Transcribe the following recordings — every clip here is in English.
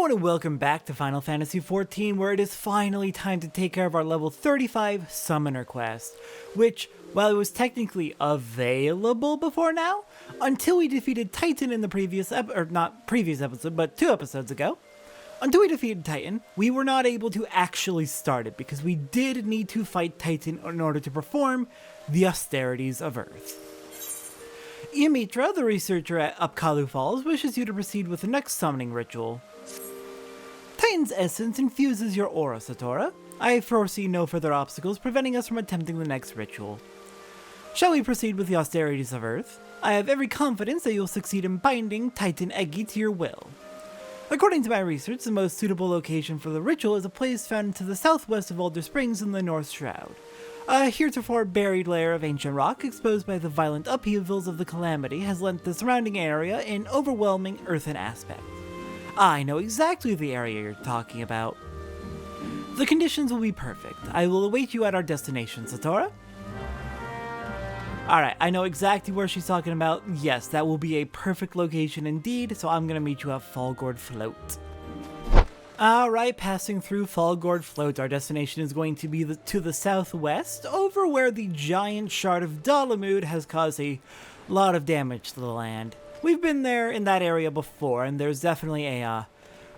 Hello and welcome back to Final Fantasy XIV, where it is finally time to take care of our level 35 Summoner quest, which, while it was technically available before now, until we defeated Titan in the previous episode, but 2 episodes ago, until we defeated Titan, we were not able to actually start it, because we did need to fight Titan in order to perform the Austerities of Earth. Ymitra, the researcher at Upkalu Falls, wishes you to proceed with the next summoning ritual. Titan's essence infuses your aura, Satora. I foresee no further obstacles preventing us from attempting the next ritual. Shall we proceed with the Austerities of Earth? I have every confidence that you'll succeed in binding Titan Eggy to your will. According to my research, the most suitable location for the ritual is a place found to the southwest of Alder Springs in the North Shroud. A heretofore buried layer of ancient rock exposed by the violent upheavals of the Calamity has lent the surrounding area an overwhelming earthen aspect. I know exactly the area you're talking about. The conditions will be perfect. I will await you at our destination, Satora. Alright, I know exactly where she's talking about. Yes, that will be a perfect location indeed, so I'm gonna meet you at Fallgourd Float. Alright, passing through Fallgourd Float, our destination is going to be to the southwest, over where the giant shard of Dalamud has caused a lot of damage to the land. We've been there in that area before, and there's definitely a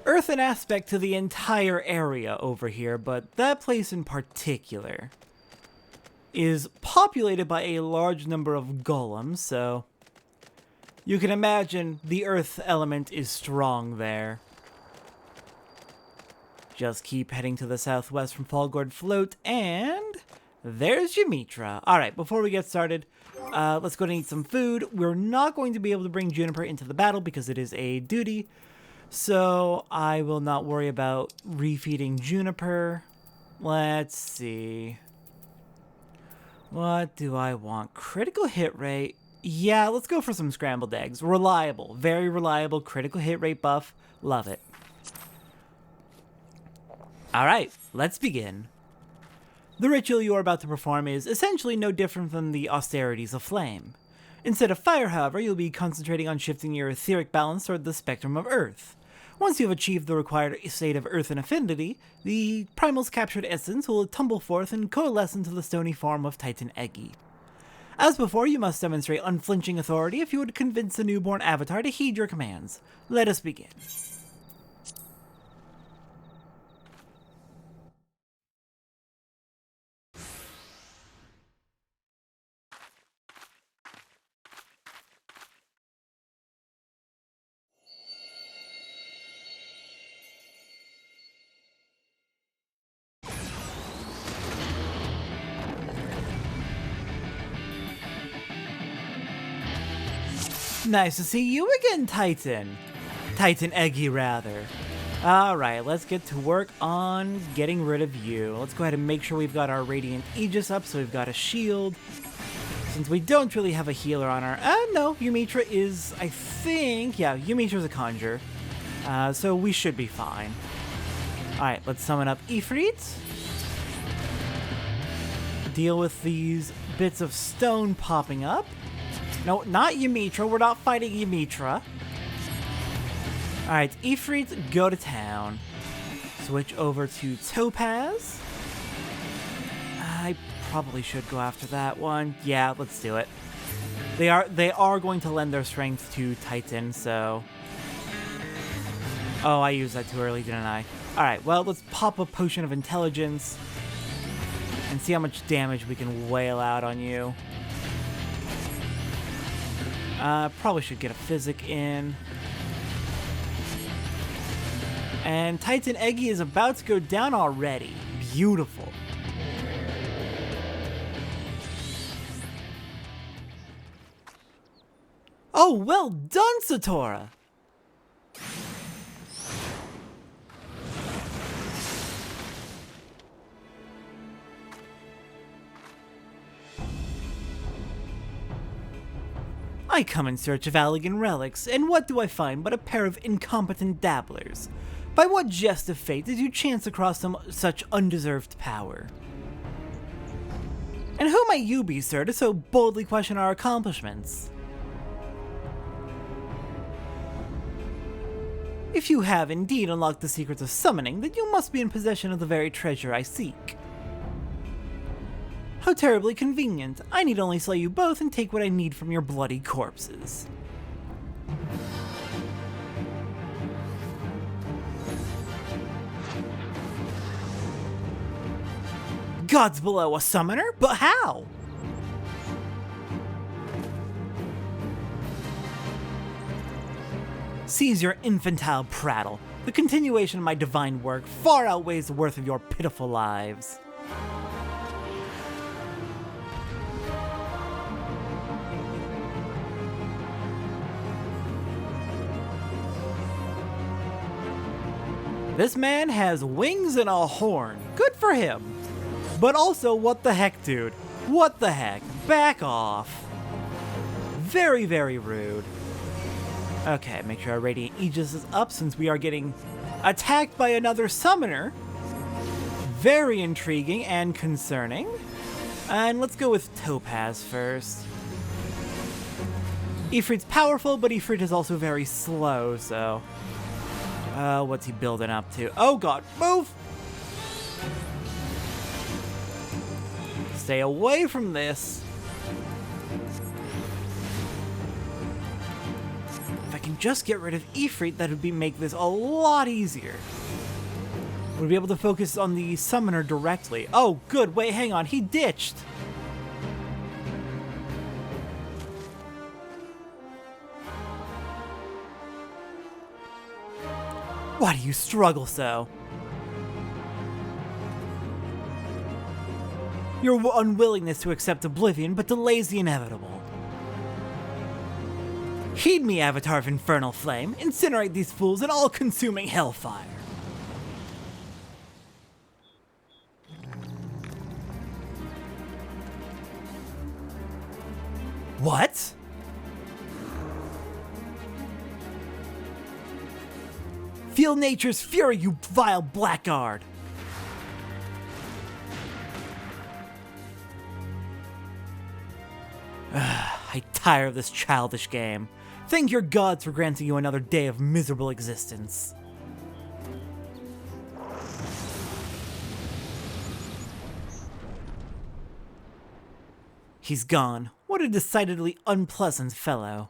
earthen aspect to the entire area over here, but that place in particular is populated by a large number of golems, so you can imagine the earth element is strong there. Just keep heading to the southwest from Fallgourd Float, and there's Ymitra. Alright, before we get started, let's go and eat some food. We're not going to be able to bring Juniper into the battle because it is a duty, so I will not worry about refeeding Juniper. Let's see. What do I want? Critical hit rate. Yeah, let's go for some scrambled eggs. Reliable. Very reliable critical hit rate buff. Love it. Alright, let's begin. The ritual you are about to perform is essentially no different than the Austerities of Flame. Instead of fire, however, you'll be concentrating on shifting your etheric balance toward the spectrum of Earth. Once you have achieved the required state of Earth and affinity, the Primal's captured essence will tumble forth and coalesce into the stony form of Titan Eggy. As before, you must demonstrate unflinching authority if you would convince the newborn avatar to heed your commands. Let us begin. Nice to see you again, Titan. Titan Eggy, rather. Alright, let's get to work on getting rid of you. Let's go ahead and make sure we've got our Radiant Aegis up, so we've got a shield. Since we don't really have a healer on our... no, Ymitra is, I think... Yeah, Ymitra's a conjure. So we should be fine. Alright, let's summon up Ifrit. Deal with these bits of stone popping up. No, not Ymitra. We're not fighting Ymitra. Alright, Ifrit, go to town. Switch over to Topaz. I probably should go after that one. Yeah, let's do it. They are going to lend their strength to Titan, so... Oh, I used that too early, didn't I? Alright, well, let's pop a Potion of Intelligence and see how much damage we can wail out on you. Probably should get a Physic in. And Titan Eggy is about to go down already. Beautiful. Oh, well done, Satora! I come in search of Allegan relics, and what do I find but a pair of incompetent dabblers? By what jest of fate did you chance across such undeserved power? And who might you be, sir, to so boldly question our accomplishments? If you have indeed unlocked the secrets of summoning, then you must be in possession of the very treasure I seek. How terribly convenient. I need only slay you both and take what I need from your bloody corpses. Gods below, a summoner? But how? Cease your infantile prattle. The continuation of my divine work far outweighs the worth of your pitiful lives. This man has wings and a horn. Good for him. But also, what the heck, dude? What the heck? Back off. Very, very rude. Okay, make sure our Radiant Aegis is up since we are getting attacked by another summoner. Very intriguing and concerning. And let's go with Topaz first. Ifrit's powerful, but Ifrit is also very slow, so... what's he building up to? Oh god, move! Stay away from this. If I can just get rid of Ifrit, that would make this a lot easier. We'll be able to focus on the summoner directly. Oh, good. Wait, hang on. He ditched. Why do you struggle so? Your unwillingness to accept oblivion but delays the inevitable. Heed me, Avatar of Infernal Flame. Incinerate these fools in all-consuming hellfire. What? Feel nature's fury, you vile blackguard! I tire of this childish game. Thank your gods for granting you another day of miserable existence. He's gone. What a decidedly unpleasant fellow.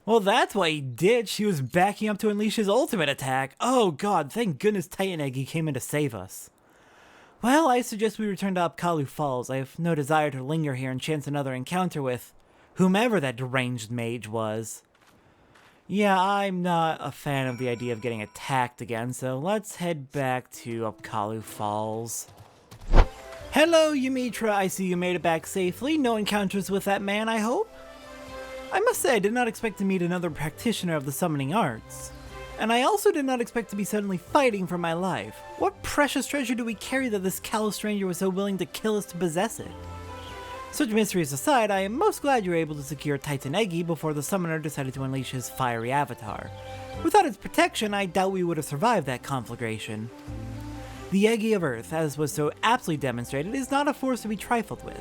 Well, that's why he did. She was backing up to unleash his ultimate attack. Oh god, thank goodness Titan Eggy came in to save us. Well, I suggest we return to Apkalu Falls. I have no desire to linger here and chance another encounter with whomever that deranged mage was. Yeah, I'm not a fan of the idea of getting attacked again, so let's head back to Apkalu Falls. Hello, Ymitra. I see you made it back safely. No encounters with that man, I hope? I must say, I did not expect to meet another practitioner of the summoning arts. And I also did not expect to be suddenly fighting for my life. What precious treasure do we carry that this callous stranger was so willing to kill us to possess it? Such mysteries aside, I am most glad you were able to secure Titan Eggy before the summoner decided to unleash his fiery avatar. Without its protection, I doubt we would have survived that conflagration. The Eggy of Earth, as was so aptly demonstrated, is not a force to be trifled with.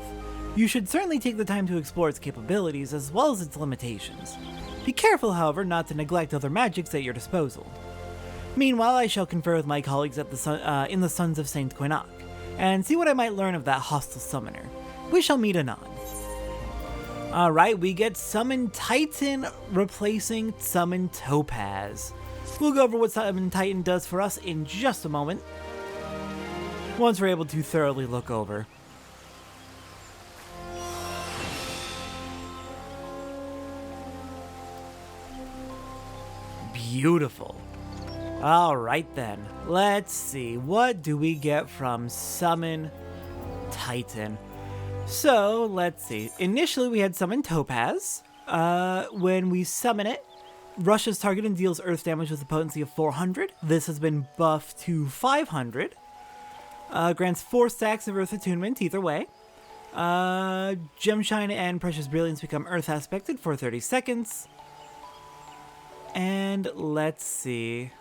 You should certainly take the time to explore its capabilities as well as its limitations. Be careful, however, not to neglect other magics at your disposal. Meanwhile, I shall confer with my colleagues at in the Sons of Saint Quinnoc, and see what I might learn of that hostile summoner. We shall meet anon. Alright, we get Summon Titan replacing Summon Topaz. We'll go over what Summon Titan does for us in just a moment, once we're able to thoroughly look over. Beautiful. Alright then, let's see, what do we get from Summon Titan? So, let's see, initially we had Summon Topaz. When we summon it, rushes target and deals earth damage with a potency of 400. This has been buffed to 500. Grants 4 stacks of earth attunement either way. Gemshine and Precious Brilliance become Earth aspected for 30 seconds. And let's see.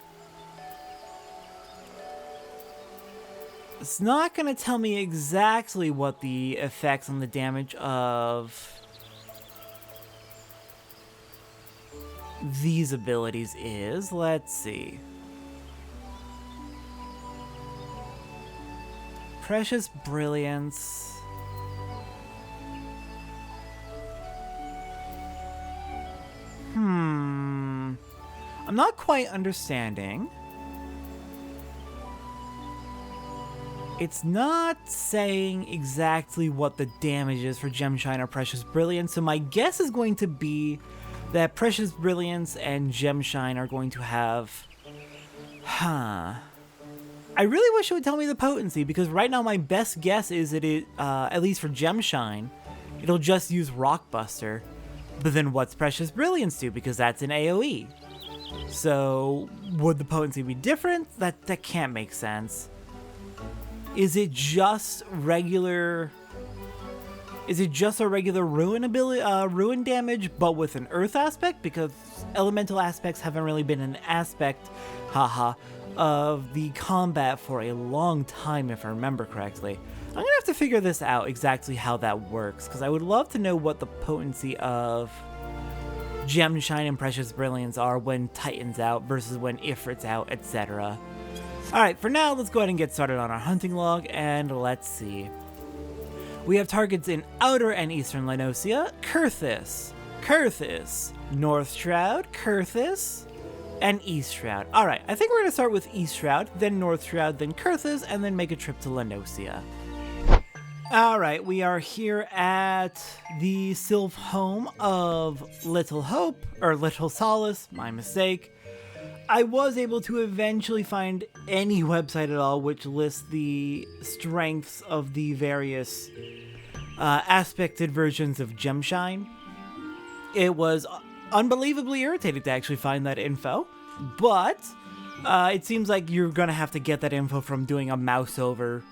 It's not going to tell me exactly what the effects on the damage of these abilities is. Let's see. Precious Brilliance. I'm not quite understanding. It's not saying exactly what the damage is for Gemshine or Precious Brilliance, so my guess is going to be that Precious Brilliance and Gemshine are going to have... I really wish it would tell me the potency, because right now my best guess is that it, at least for Gemshine, it'll just use Rockbuster. But then what's Precious Brilliance do? Because that's an AoE. So, would the potency be different? That can't make sense. Is it just regular... Is it just a regular ruin ability, ruin damage, but with an earth aspect? Because elemental aspects haven't really been an aspect, of the combat for a long time, if I remember correctly. I'm gonna have to figure this out, exactly how that works, because I would love to know what the potency of Gemshine and Precious Brilliance are when Titan's out versus when Ifrit's out, etc. Alright, for now, let's go ahead and get started on our hunting log, and let's see. We have targets in Outer and Eastern Lenosia, Kurthis, North Shroud, Kurthis, and East Shroud. Alright, I think we're going to start with East Shroud, then North Shroud, then Kurthis, and then make a trip to Lenosia. Alright, we are here at the Sylph home of Little Hope, or Little Solace, my mistake. I was able to eventually find any website at all which lists the strengths of the various aspected versions of Gemshine. It was unbelievably irritating to actually find that info, but it seems like you're gonna have to get that info from doing a mouse over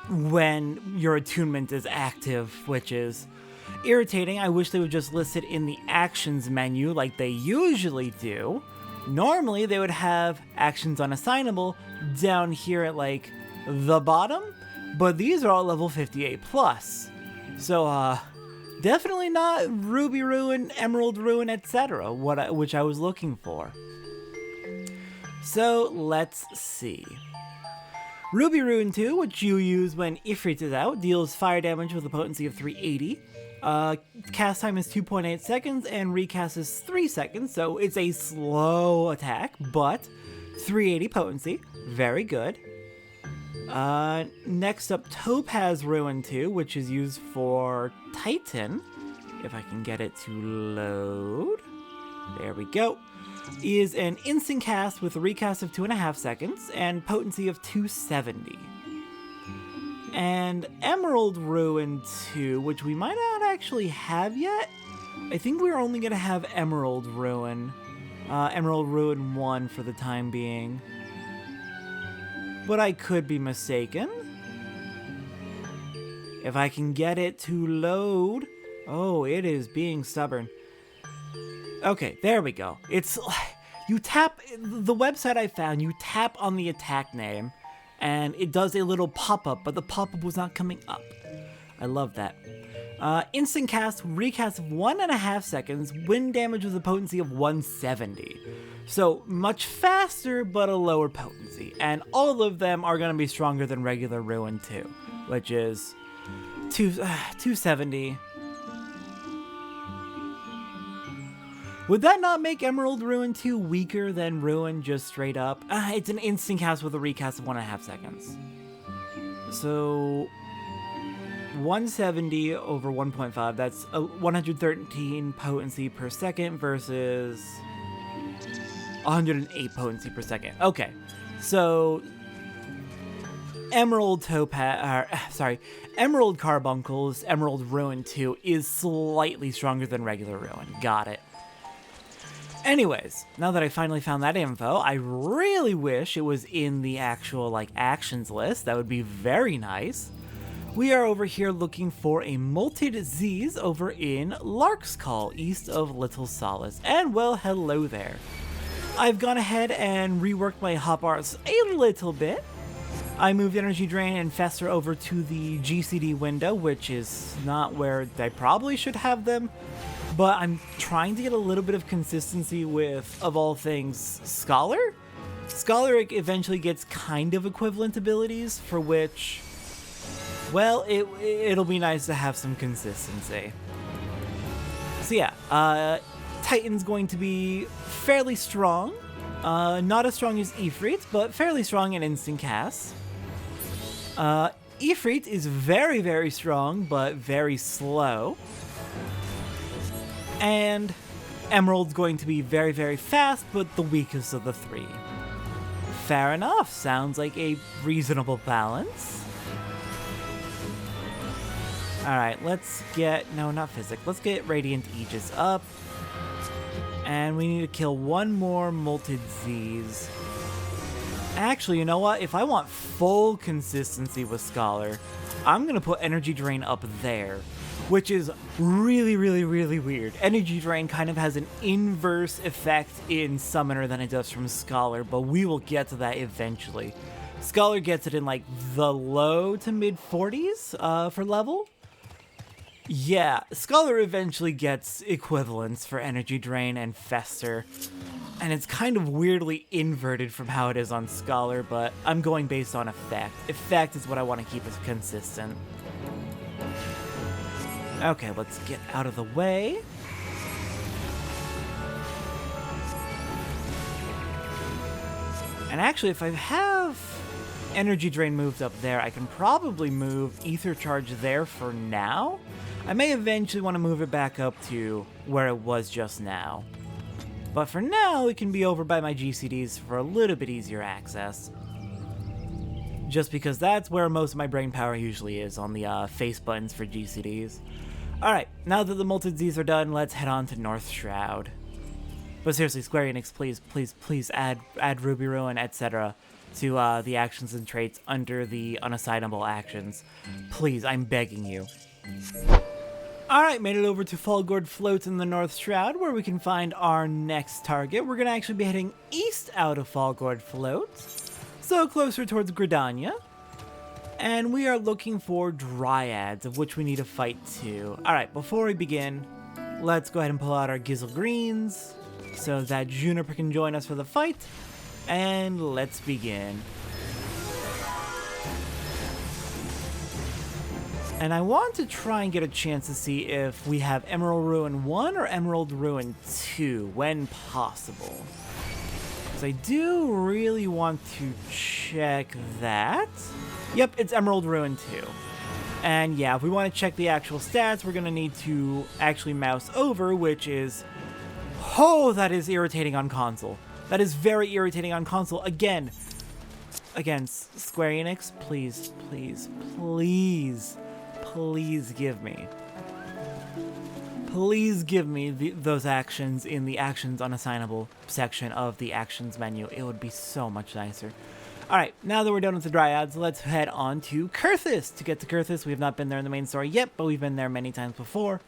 when your attunement is active, which is irritating. I wish they would just list it in the actions menu like they usually do. Normally, they would have actions unassignable down here at, like, the bottom, but these are all level 58 plus. So, definitely not Ruby Ruin, Emerald Ruin, etc., which I was looking for. So, let's see. Ruby Ruin 2, which you use when Ifrit is out, deals fire damage with a potency of 380. Cast time is 2.8 seconds and recast is 3 seconds, so it's a slow attack, but 380 potency, very good. Next up, Topaz Ruin 2, which is used for Titan, if I can get it to load. There we go. Is an instant cast with a recast of 2.5 seconds and potency of 270. And Emerald Ruin 2, which we might not actually have yet. I think we're only going to have Emerald Ruin 1 for the time being. But I could be mistaken. If I can get it to load. Oh, it is being stubborn. Okay, there we go. It's, you tap, the website I found, you tap on the attack name, and it does a little pop-up, but the pop-up was not coming up. I love that. Instant cast, recast of 1.5 seconds, wind damage with a potency of 170. So, much faster, but a lower potency. And all of them are going to be stronger than regular Ruin 2, which is 270. Would that not make Emerald Ruin 2 weaker than Ruin just straight up? It's an instant cast with a recast of 1.5 seconds. So, 170 over 1.5, that's 113 potency per second versus 108 potency per second. Okay, so Emerald Carbuncle's Emerald Ruin 2 is slightly stronger than regular Ruin. Got it. Anyways, now that I finally found that info, I really wish it was in the actual, like, actions list. That would be very nice. We are over here looking for a molted Z's over in Lark's Call, east of Little Solace. And well, hello there. I've gone ahead and reworked my hotbars a little bit. I moved Energy Drain and Fester over to the GCD window, which is not where I probably should have them. But I'm trying to get a little bit of consistency with, of all things, Scholar? Scholar eventually gets kind of equivalent abilities, for which, well, it'll be nice to have some consistency. So yeah, Titan's going to be fairly strong. Not as strong as Ifrit, but fairly strong in instant cast. Ifrit is very, very strong, but very slow. And Emerald's going to be very, very fast, but the weakest of the three. Fair enough. Sounds like a reasonable balance. Alright, let's get... No, not Physic. Let's get Radiant Aegis up. And we need to kill one more Molted Z's. Actually, you know what? If I want full consistency with Scholar, I'm going to put Energy Drain up there, which is really, really, really weird. Energy Drain kind of has an inverse effect in Summoner than it does from Scholar, but we will get to that eventually. Scholar gets it in like the low to mid 40s for level. Yeah, Scholar eventually gets equivalents for Energy Drain and Fester, and it's kind of weirdly inverted from how it is on Scholar, but I'm going based on effect. Effect is what I want to keep as consistent. Okay, let's get out of the way. And actually, if I have Energy Drain moved up there, I can probably move Ether Charge there for now. I may eventually want to move it back up to where it was just now. But for now, it can be over by my GCDs for a little bit easier access. Just because that's where most of my brain power usually is, on the face buttons for GCDs. Alright, now that the Molted Z's are done, let's head on to North Shroud. But seriously, Square Enix, please add Ruby Ruin, etc. to the actions and traits under the unassignable actions. Please, I'm begging you. Alright, made it over to Fallgourd Float in the North Shroud, where we can find our next target. We're going to actually be heading east out of Fallgourd Float, so closer towards Gridania. And we are looking for Dryads, of which we need to fight two. Alright, before we begin, let's go ahead and pull out our Gizzle Greens, so that Juniper can join us for the fight. And let's begin. And I want to try and get a chance to see if we have Emerald Ruin 1 or Emerald Ruin 2, when possible. Because I do really want to check that. Yep, it's Emerald Ruin 2. And yeah, if we want to check the actual stats, we're going to need to actually mouse over, which is... Oh, that is irritating on console. That is very irritating on console. Again, Square Enix, please, please, please, please give me. Please give me those actions in the actions unassignable section of the actions menu. It would be so much nicer. Alright, now that we're done with the Dryads, let's head on to Kurthus. To get to Kurthus, we have not been there in the main story yet, but we've been there many times before.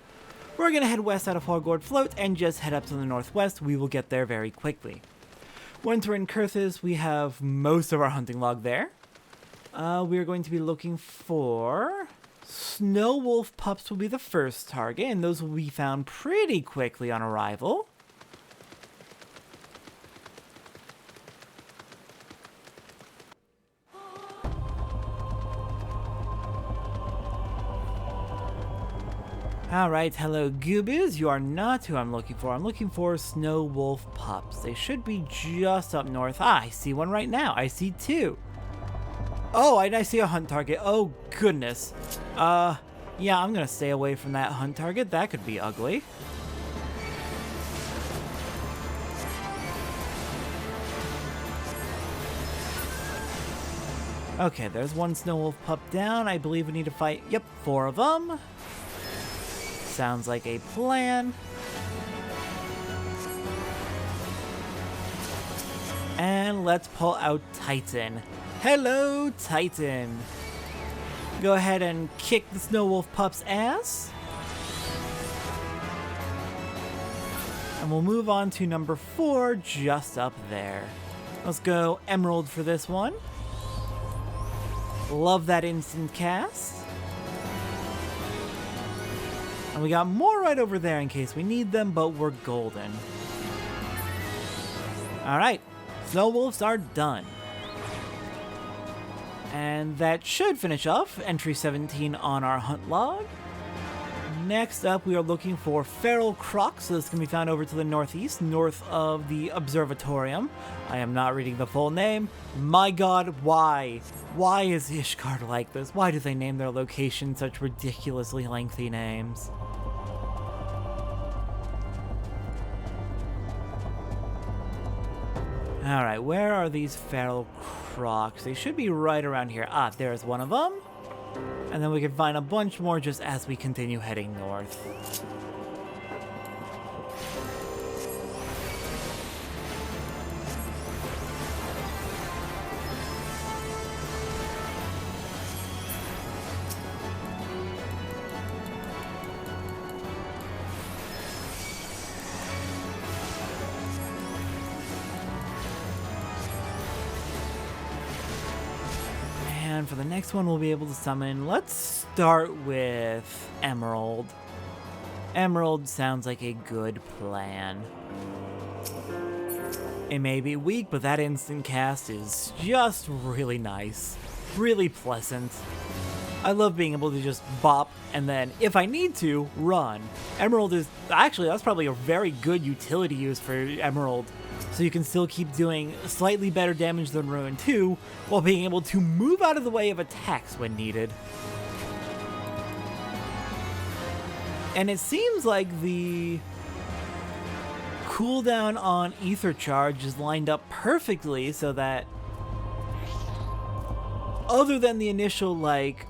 We're going to head west out of Fallgourd Float and just head up to the northwest. We will get there very quickly. Once we're in Kurthus, we have most of our hunting log there. We are going to be looking for... Snow Wolf Pups will be the first target, and those will be found pretty quickly on arrival. Alright, hello Goobers, you are not who I'm looking for. I'm looking for Snow Wolf Pups. They should be just up north. Ah, I see one right now. I see two. Oh, and I see a hunt target. Oh, goodness. Yeah, I'm gonna stay away from that hunt target. That could be ugly. Okay, there's one Snow Wolf Pup down. I believe we need to fight, yep, 4 of them. Sounds like a plan. And let's pull out Titan. Hello, Titan. Go ahead and kick the Snow Wolf Pup's ass. And we'll move on to number 4, just up there. Let's go Emerald for this one. Love that instant cast. And we got more right over there in case we need them, but we're golden. Alright, Snow Wolves are done. And that should finish off entry 17 on our hunt log. Next up, we are looking for feral crocs, so this can be found over to the northeast, north of the observatorium. I am not reading the full name. My god, why? Why is Ishgard like this? Why do they name their location such ridiculously lengthy names? Alright, where are these feral crocs? They should be right around here. Ah, there's one of them. And then we can find a bunch more just as we continue heading north. And for the next one, we'll be able to summon. Let's start with Emerald. Emerald sounds like a good plan. It may be weak, but that instant cast is just really nice. Really pleasant. I love being able to just bop and then, if I need to, run. Emerald is... Actually, that's probably a very good utility use for Emerald. So you can still keep doing slightly better damage than Ruin 2, while being able to move out of the way of attacks when needed. And it seems like the cooldown on Ether Charge is lined up perfectly so that, other than the initial, like,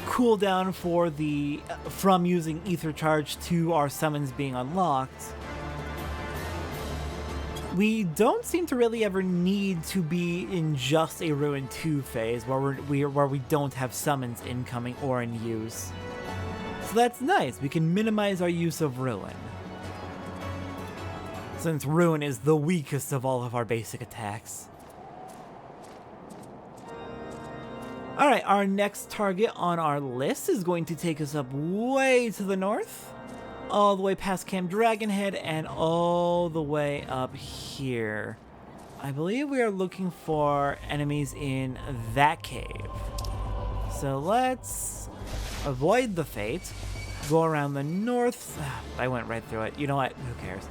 cooldown for the from using Ether Charge to our summons being unlocked, we don't seem to really ever need to be in just a Ruin 2 phase where we don't have summons incoming or in use. So that's nice. We can minimize our use of Ruin, since Ruin is the weakest of all of our basic attacks. Alright, our next target on our list is going to take us up way to the north. All the way past Camp Dragonhead and all the way up here. I believe we are looking for enemies in that cave. So let's avoid the fate. Go around the north. I went right through it. You know what? Who cares?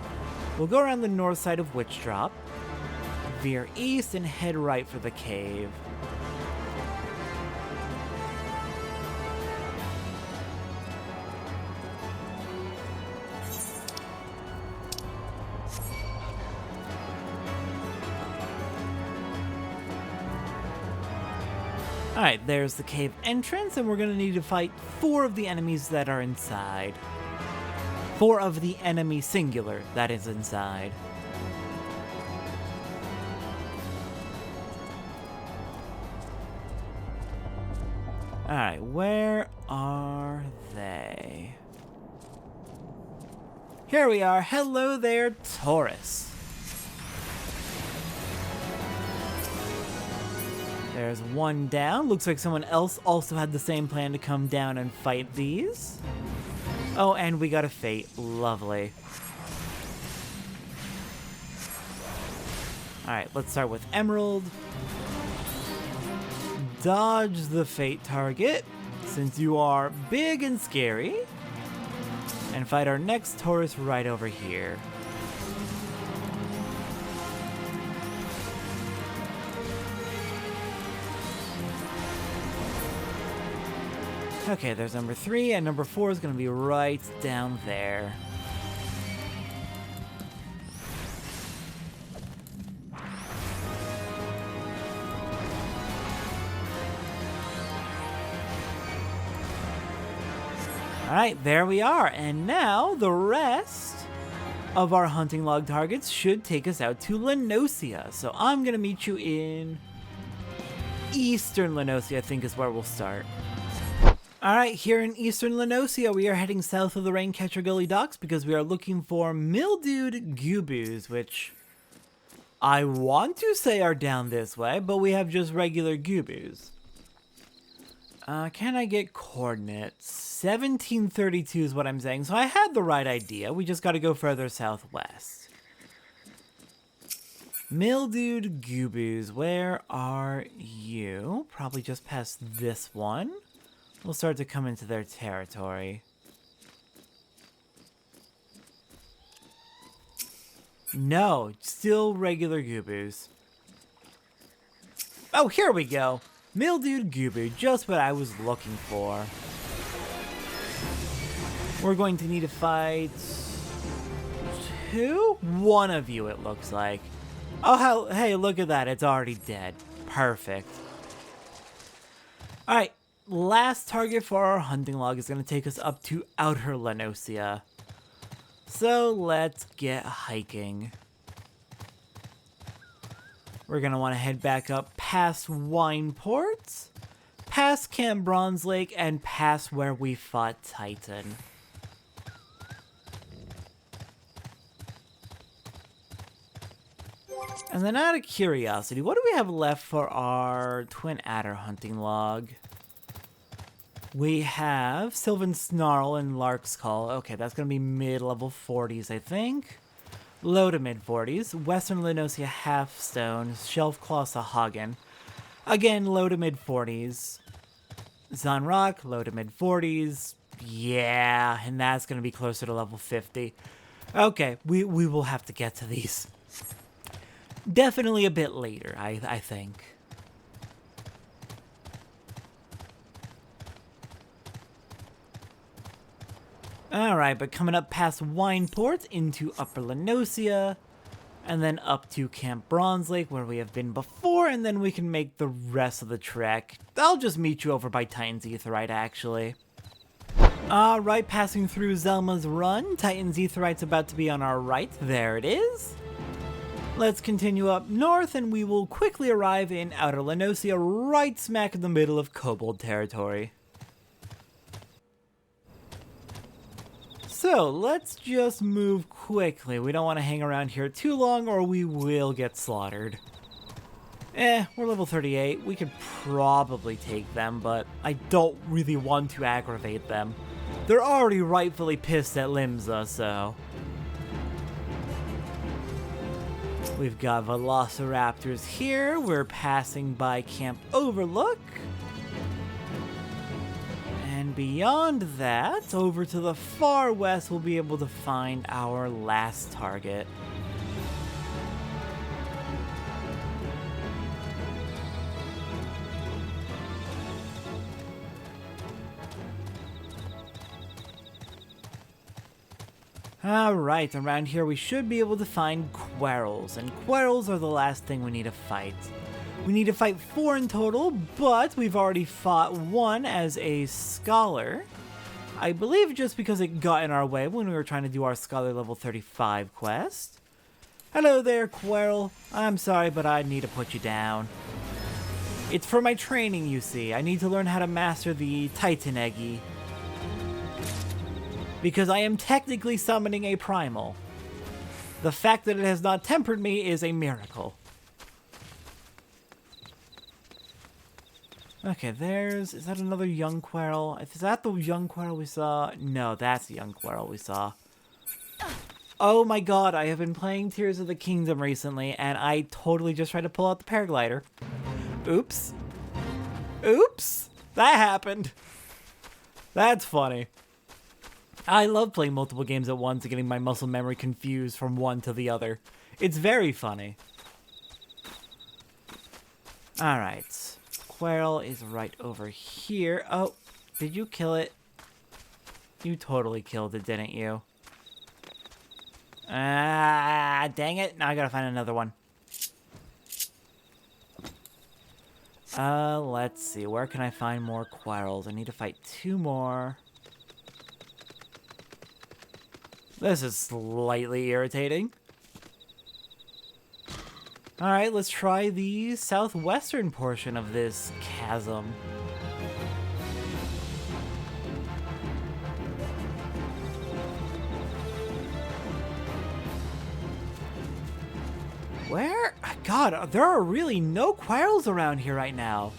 We'll go around the north side of Witch Drop, veer east, and head right for the cave. Alright, there's the cave entrance, and we're going to need to fight 4 of the enemies that are inside. 4 of the enemy singular that is inside. Alright, where are they? Here we are. Hello there, Taurus. There's one down. Looks like someone else also had the same plan to come down and fight these. Oh, and we got a Fate. Lovely. Alright, let's start with Emerald. Dodge the Fate target, since you are big and scary. And fight our next Taurus right over here. Okay, there's number 3, and number 4 is going to be right down there. Alright, there we are, and now the rest of our hunting log targets should take us out to Lenosia. So I'm going to meet you in Eastern Lenosia, I think is where we'll start. Alright, here in eastern Lenosia, we are heading south of the Raincatcher Gully docks because we are looking for mildewed gubus, which I want to say are down this way, but we have just regular gubus. Can I get coordinates? 1732 is what I'm saying, so I had the right idea. We just gotta go further southwest. Mildewed gubus, where are you? Probably just past this one. We'll start to come into their territory. No, still regular gubus. Oh, here we go. Mildewed gubu, just what I was looking for. We're going to need to fight one of you, it looks like. Oh, hey, look at that. It's already dead. Perfect. Alright, last target for our hunting log is going to take us up to Outer Lenosia. So let's get hiking. We're going to want to head back up past Wineports, past Camp Bronze Lake, and past where we fought Titan. And then out of curiosity, what do we have left for our Twin Adder hunting log? We have Sylvan Snarl and Lark's Call. Okay, that's going to be mid-level 40s, I think. Low to mid-40s. Western Lenosia Halfstone. Shelfclaw Sahagin. Again, low to mid-40s. Zanrock, low to mid-40s. Yeah, and that's going to be closer to level 50. Okay, we will have to get to these. Definitely a bit later, I think. Alright, but coming up past Wineports into Upper Lenosia, and then up to Camp Bronze Lake where we have been before, and then we can make the rest of the trek. I'll just meet you over by Titan's Aetheryte, actually. Alright, passing through Zelma's Run. Titan's Aetheryte's about to be on our right. There it is. Let's continue up north, and we will quickly arrive in Outer Lenosia, right smack in the middle of Kobold territory. So, let's just move quickly. We don't want to hang around here too long, or we will get slaughtered. We're level 38. We could probably take them, but I don't really want to aggravate them. They're already rightfully pissed at Limsa, so... We've got Velociraptors here. We're passing by Camp Overlook. And beyond that, over to the far west, we'll be able to find our last target. Alright, around here we should be able to find Quarrels, and Quarrels are the last thing we need to fight. We need to fight 4 in total, but we've already fought 1 as a Scholar. I believe just because it got in our way when we were trying to do our Scholar level 35 quest. Hello there, Quarrel. I'm sorry, but I need to put you down. It's for my training, you see. I need to learn how to master the Titan Eggy. Because I am technically summoning a Primal. The fact that it has not tempered me is a miracle. Okay, is that another young Quarrel? Is that the young Quarrel we saw? No, that's the young Quarrel we saw. Oh my god, I have been playing Tears of the Kingdom recently, and I totally just tried to pull out the paraglider. Oops. Oops! That happened. That's funny. I love playing multiple games at once and getting my muscle memory confused from one to the other. It's very funny. Alright. Quarrel is right over here. Oh, did you kill it? You totally killed it, didn't you? Ah, dang it. Now I gotta find another one. Let's see. Where can I find more Quarrels? I need to fight 2 more. This is slightly irritating. Alright, let's try the southwestern portion of this chasm. Where? God, there are really no Quirrells around here right now.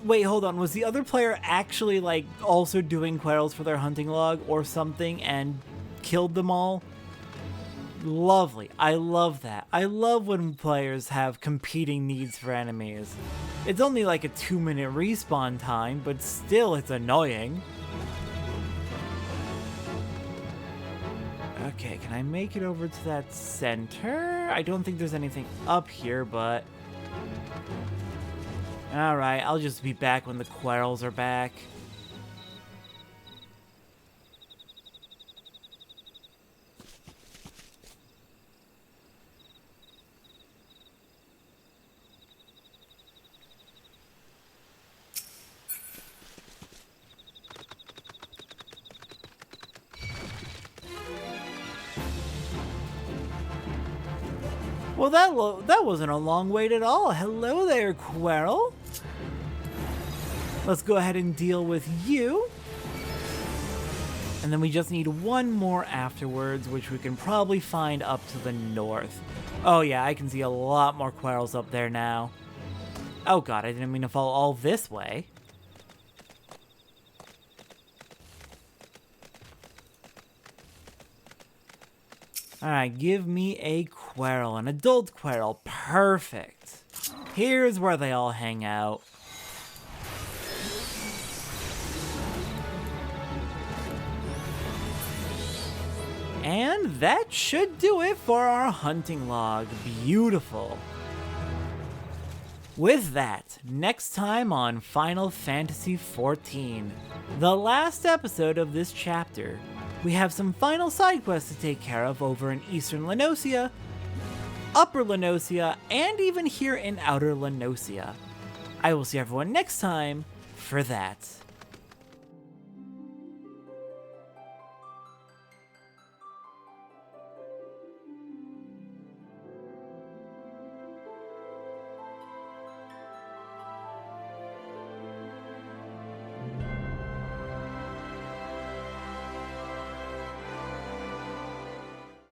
Wait, hold on. Was the other player actually, like, also doing Quirrells for their hunting log or something and killed them all? Lovely. I love that. I love when players have competing needs for enemies. It's only like a 2-minute respawn time, but still it's annoying. Okay, can I make it over to that center? I don't think there's anything up here, but... Alright, I'll just be back when the Quirrells are back. Well, that wasn't a long wait at all. Hello there, Quirrell. Let's go ahead and deal with you. And then we just need one more afterwards, which we can probably find up to the north. Oh yeah, I can see a lot more Quirrells up there now. Oh god, I didn't mean to fall all this way. Alright, give me a Quirrell, an adult Quirrell. Perfect. Here's where they all hang out. And that should do it for our hunting log. Beautiful. With that, next time on Final Fantasy XIV, the last episode of this chapter, we have some final side quests to take care of over in Eastern Lenosia, Upper Lenosia, and even here in Outer Lenosia. I will see everyone next time for that.